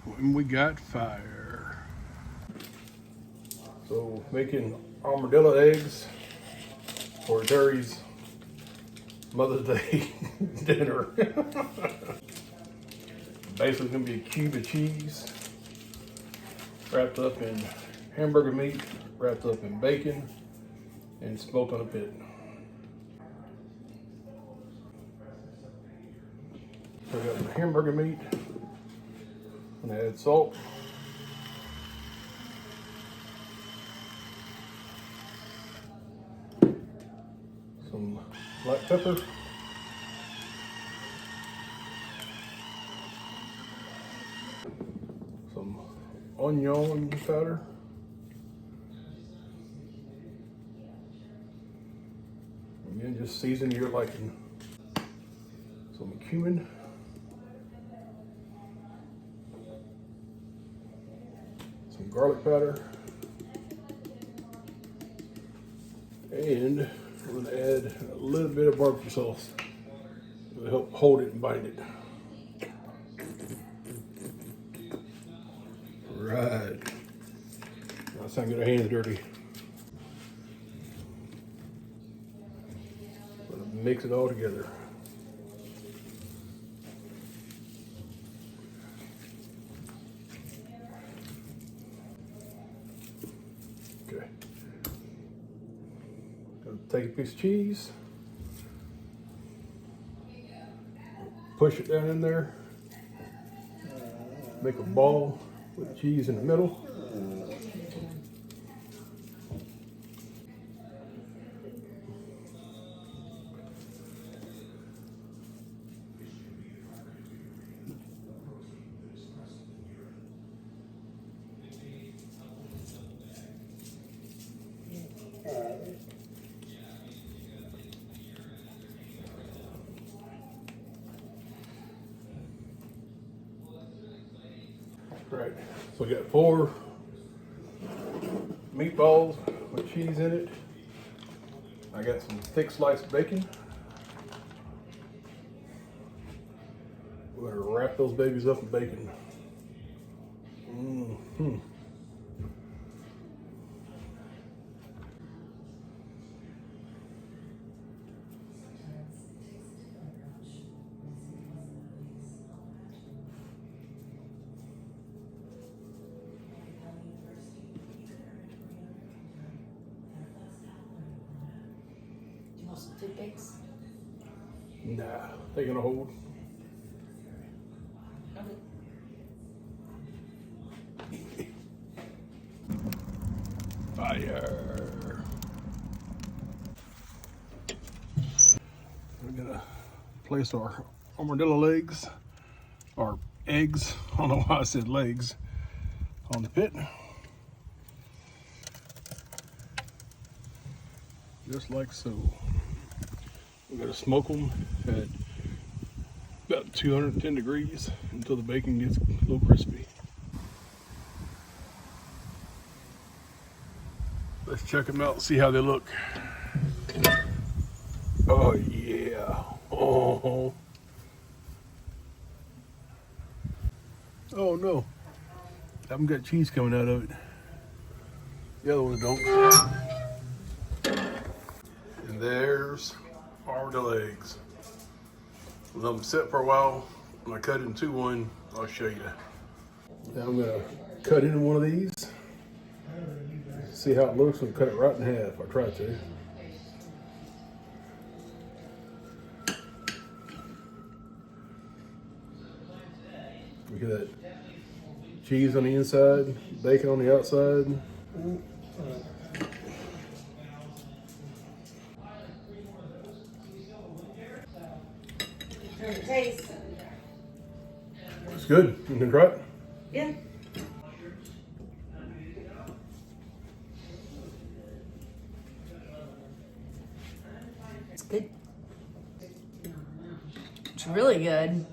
when we got fire. So making armadillo eggs for Terry's Mother's Day dinner. Basically gonna be a cube of cheese wrapped up in hamburger meat, wrapped up in bacon, and smoked on a pit. So I got the hamburger meat. I'm gonna add salt. Some black pepper. Some onion powder. Again, just season your liking. Some cumin. Some garlic powder. And we're gonna add a little bit of barbecue sauce to help hold it and bind it. Right. Now it's time to get our hands dirty. Mix it all together. Okay. Gonna take a piece of cheese, push it down in there, make a ball with the cheese in the middle. Right, so we got 4 meatballs with cheese in it. I got some thick sliced bacon. We're gonna wrap those babies up in bacon. Mm-hmm. Some toothpicks? Nah, they gonna hold. Okay. Fire. We're gonna place our armadillo legs, or eggs, I don't know why I said legs, on the pit. Just like so. We're gonna smoke them at about 210 degrees until the bacon gets a little crispy. Let's check them out and see how they look. Oh yeah. Oh. Oh no. Haven't got cheese coming out of it. The other ones don't. And there's armadillo eggs. Let them sit for a while. When I cut it in 2-1, I'll show you. Now I'm gonna cut into one of these. See how it looks and cut it right in half. I tried to. Look at that. Cheese on the inside, bacon on the outside. How's it taste? It's good. You can try it? Yeah. It's good. It's really good.